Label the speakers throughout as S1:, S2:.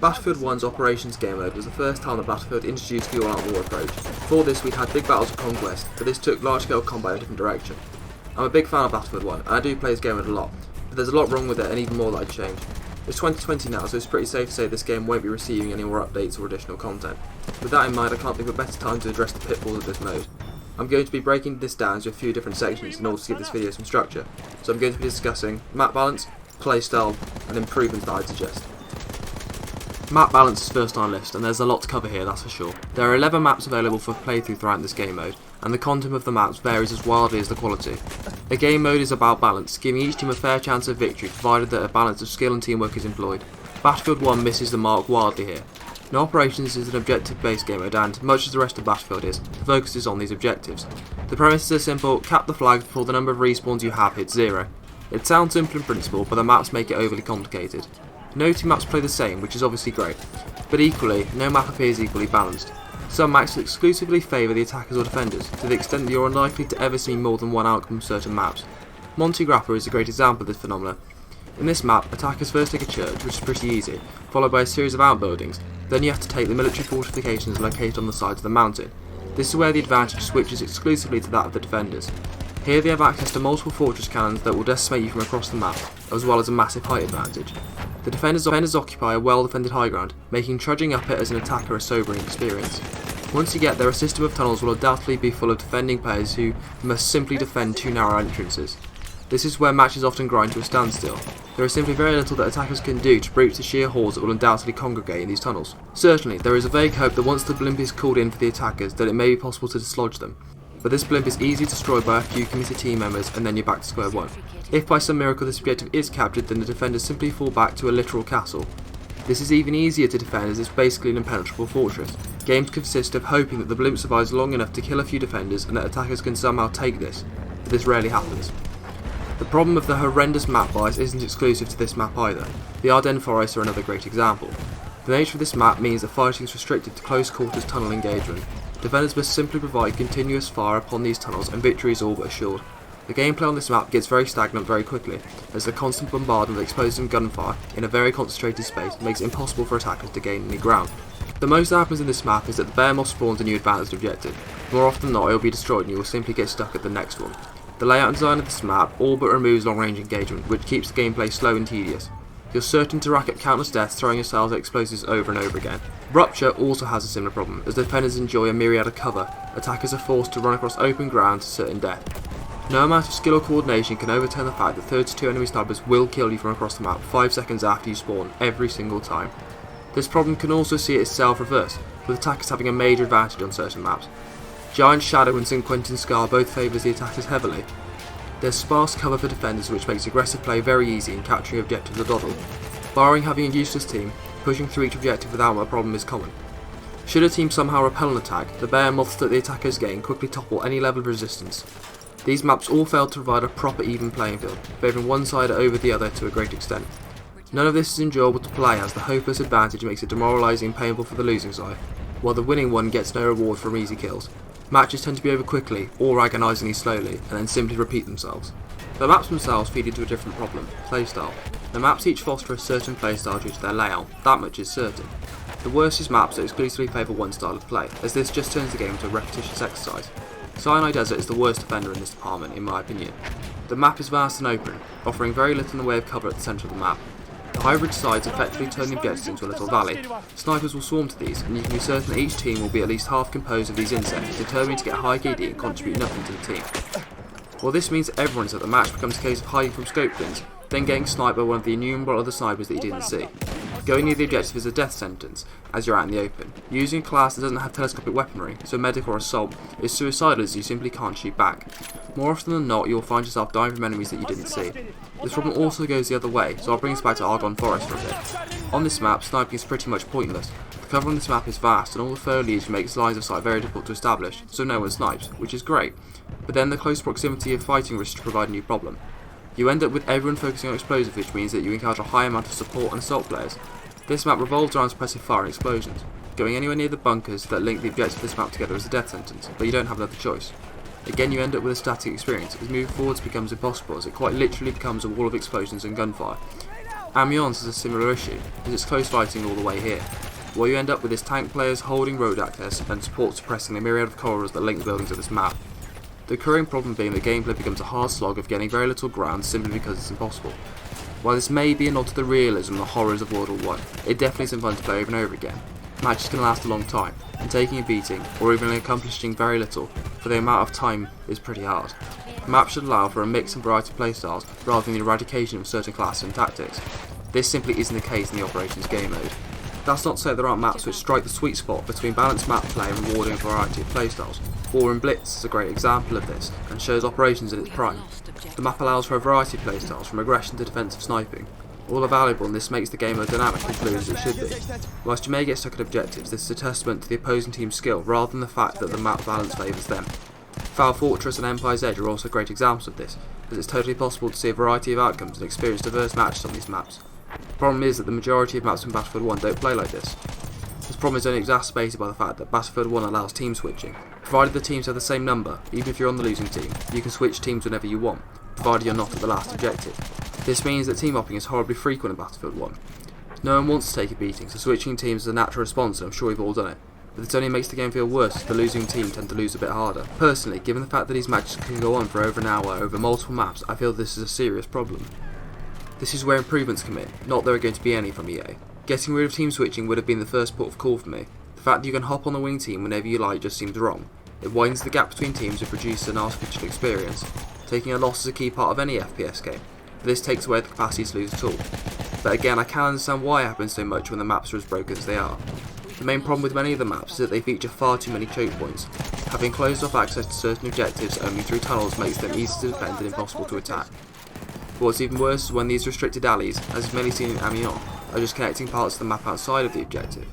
S1: Battlefield 1's Operations game mode was the first time that Battlefield introduced the all-out war approach. Before this we'd had big battles of conquest, but this took large-scale combat in a different direction. I'm a big fan of Battlefield 1, and I do play this game mode a lot, but there's a lot wrong with it and even more that I'd change. It's 2020 now, so it's pretty safe to say this game won't be receiving any more updates or additional content. With that in mind, I can't think of a better time to address the pitfalls of this mode. I'm going to be breaking this down into a few different sections in order to give this video some structure, so I'm going to be discussing map balance, playstyle, and improvements that I'd suggest. Map balance is first on our list, and there's a lot to cover here, that's for sure. There are 11 maps available for playthrough throughout this game mode, and the content of the maps varies as wildly as the quality. A game mode is about balance, giving each team a fair chance of victory provided that a balance of skill and teamwork is employed. Battlefield 1 misses the mark wildly here. Now, Operations is an objective-based game mode, and, much as the rest of Battlefield is, the focus is on these objectives. The premise is simple: cap the flag before the number of respawns you have hits 0. It sounds simple in principle, but the maps make it overly complicated. No two maps play the same, which is obviously great, but equally, no map appears equally balanced. Some maps exclusively favour the attackers or defenders, to the extent that you're unlikely to ever see more than one outcome from certain maps. Monte Grappa is a great example of this phenomenon. In this map, attackers first take a church, which is pretty easy, followed by a series of outbuildings, then you have to take the military fortifications located on the sides of the mountain. This is where the advantage switches exclusively to that of the defenders. Here they have access to multiple fortress cannons that will decimate you from across the map, as well as a massive height advantage. The defenders occupy a well-defended high ground, making trudging up it as an attacker a sobering experience. Once you get there, a system of tunnels will undoubtedly be full of defending players who must simply defend two narrow entrances. This is where matches often grind to a standstill. There is simply very little that attackers can do to breach the sheer hordes that will undoubtedly congregate in these tunnels. Certainly, there is a vague hope that once the blimp is called in for the attackers, that it may be possible to dislodge them. But this blimp is easily destroyed by a few committed team members, and then you're back to square one. If by some miracle this objective is captured, then the defenders simply fall back to a literal castle. This is even easier to defend as it's basically an impenetrable fortress. Games consist of hoping that the blimp survives long enough to kill a few defenders and that attackers can somehow take this, but this rarely happens. The problem of the horrendous map bias isn't exclusive to this map either. The Ardennes forests are another great example. The nature of this map means that fighting is restricted to close quarters tunnel engagement. Defenders must simply provide continuous fire upon these tunnels and victory is all but assured. The gameplay on this map gets very stagnant very quickly, as the constant bombardment of explosive gunfire in a very concentrated space makes it impossible for attackers to gain any ground. The most that happens in this map is that the bear moth spawns a new advanced objective. More often than not, it will be destroyed and you will simply get stuck at the next one. The layout and design of this map all but removes long range engagement, which keeps the gameplay slow and tedious. You're certain to rack up countless deaths throwing yourselves at explosives over and over again. Rupture also has a similar problem, as defenders enjoy a myriad of cover. Attackers are forced to run across open ground to certain death. No amount of skill or coordination can overturn the fact that 32 enemy snipers will kill you from across the map 5 seconds after you spawn, every single time. This problem can also see itself reversed, with attackers having a major advantage on certain maps. Giant Shadow and St. Quentin Scar both favours the attackers heavily. There's sparse cover for defenders, which makes aggressive play very easy and capturing objectives a doddle. Barring having a useless team, pushing through each objective without a problem is common. Should a team somehow repel an attack, the bear moths that the attackers gain quickly topple any level of resistance. These maps all fail to provide a proper even playing field, favouring one side over the other to a great extent. None of this is enjoyable to play as the hopeless advantage makes it demoralising and painful for the losing side, while the winning one gets no reward from easy kills. Matches tend to be over quickly, or agonisingly slowly, and then simply repeat themselves. The maps themselves feed into a different problem: playstyle. The maps each foster a certain playstyle due to their layout, that much is certain. The worst is maps that exclusively favour one style of play, as this just turns the game into a repetitious exercise. Sinai Desert is the worst offender in this department, in my opinion. The map is vast and open, offering very little in the way of cover at the centre of the map. The high-ridge sides effectively turn the objectives into a little valley. Snipers will swarm to these, and you can be certain that each team will be at least half composed of these insects, determined to get high KD and contribute nothing to the team. While this means that everyone is at the match becomes a case of hiding from scope bins, then getting sniped by one of the innumerable other snipers that you didn't see. Going near the objective is a death sentence, as you're out in the open. Using a class that doesn't have telescopic weaponry, so medic or assault, is suicidal as you simply can't shoot back. More often than not, you'll find yourself dying from enemies that you didn't see. This problem also goes the other way, so I'll bring us back to Argonne Forest for a bit. On this map, sniping is pretty much pointless. The cover on this map is vast, and all the foliage makes lines of sight very difficult to establish, so no one snipes, which is great. But then the close proximity of fighting risks to provide a new problem. You end up with everyone focusing on explosives, which means that you encounter a high amount of support and assault players. This map revolves around suppressive fire and explosions. Going anywhere near the bunkers that link the objectives of this map together is a death sentence, but you don't have another choice. Again, you end up with a static experience, as moving forwards becomes impossible, as it quite literally becomes a wall of explosions and gunfire. Amiens has a similar issue, as it's close fighting all the way here. What you end up with is tank players holding road access and support suppressing the myriad of corridors that link the buildings of this map. The recurring problem being that gameplay becomes a hard slog of getting very little ground simply because it's impossible. While this may be a nod to the realism and the horrors of World War I, it definitely isn't fun to play over and over again. Matches can last a long time, and taking a beating, or even accomplishing very little, for the amount of time is pretty hard. Maps should allow for a mix and variety of playstyles, rather than the eradication of certain classes and tactics. This simply isn't the case in the Operations game mode. That's not to say there aren't maps which strike the sweet spot between balanced map play and rewarding a variety of playstyles. War and Blitz is a great example of this, and shows Operations in its prime. The map allows for a variety of playstyles, from aggression to defensive sniping. All are valuable, and this makes the game as dynamic and fluid as it should be. Whilst you may get stuck at objectives, this is a testament to the opposing team's skill, rather than the fact that the map balance favours them. Foul Fortress and Empire's Edge are also great examples of this, as it's totally possible to see a variety of outcomes and experience diverse matches on these maps. The problem is that the majority of maps in Battlefield 1 don't play like this. This problem is only exacerbated by the fact that Battlefield 1 allows team switching. Provided the teams have the same number, even if you're on the losing team, you can switch teams whenever you want, provided you're not at the last objective. This means that team hopping is horribly frequent in Battlefield 1. No one wants to take a beating, so switching teams is a natural response, and I'm sure we've all done it. But this only makes the game feel worse as the losing team tend to lose a bit harder. Personally, given the fact that these matches can go on for over an hour over multiple maps, I feel this is a serious problem. This is where improvements come in, not there are going to be any from EA. Getting rid of team switching would have been the first port of call for me. The fact that you can hop on the wing team whenever you like just seems wrong. It widens the gap between teams and produces an artificial experience. Taking a loss is a key part of any FPS game, but this takes away the capacity to lose at all. But again, I can understand why it happens so much when the maps are as broken as they are. The main problem with many of the maps is that they feature far too many choke points. Having closed off access to certain objectives only through tunnels makes them easy to defend and impossible to attack. But what's even worse is when these restricted alleys, as is mainly seen in Amiens, are just connecting parts of the map outside of the objective.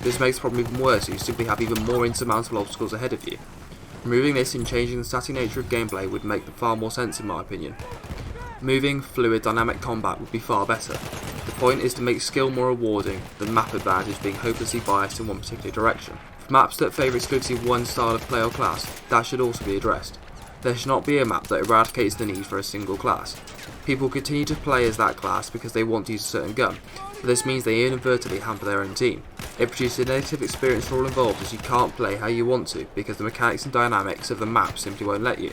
S1: This makes the problem even worse, as you simply have even more insurmountable obstacles ahead of you. Removing this and changing the static nature of gameplay would make far more sense in my opinion. Moving, fluid, dynamic combat would be far better. The point is to make skill more rewarding than map advantage being hopelessly biased in one particular direction. For maps that favour exclusively one style of play or class, that should also be addressed. There should not be a map that eradicates the need for a single class. People continue to play as that class because they want to use a certain gun, but this means they inadvertently hamper their own team. It produces a negative experience for all involved as you can't play how you want to because the mechanics and dynamics of the map simply won't let you.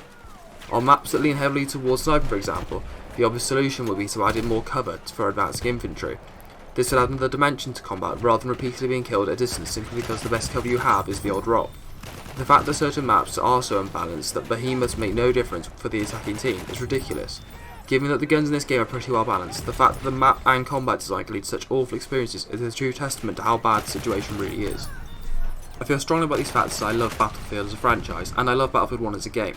S1: On maps that lean heavily towards sniping, for example, the obvious solution would be to add in more cover for advancing infantry. This would add another dimension to combat rather than repeatedly being killed at a distance simply because the best cover you have is the odd rock. The fact that certain maps are so unbalanced that behemoths make no difference for the attacking team is ridiculous. Given that the guns in this game are pretty well balanced, the fact that the map and combat design can lead to such awful experiences is a true testament to how bad the situation really is. I feel strongly about these facts as I love Battlefield as a franchise, and I love Battlefield 1 as a game.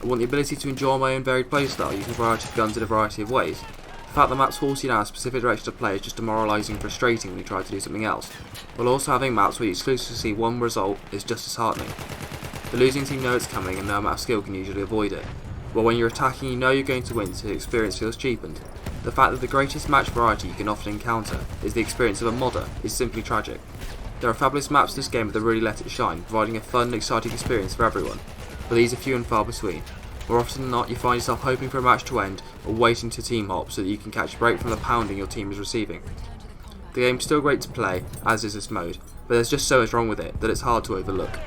S1: I want the ability to enjoy my own varied playstyle using a variety of guns in a variety of ways. The fact that maps force you down a specific direction to play is just demoralising and frustrating when you try to do something else, while also having maps where you exclusively see one result is just disheartening. The losing team know it's coming and no amount of skill can usually avoid it, while when you're attacking you know you're going to win so the experience feels cheapened. The fact that the greatest match variety you can often encounter is the experience of a modder is simply tragic. There are fabulous maps in this game that really let it shine, providing a fun and exciting experience for everyone, but these are few and far between. More often than not, you find yourself hoping for a match to end or waiting to team hop so that you can catch a break from the pounding your team is receiving. The game's still great to play, as is this mode, but there's just so much wrong with it that it's hard to overlook.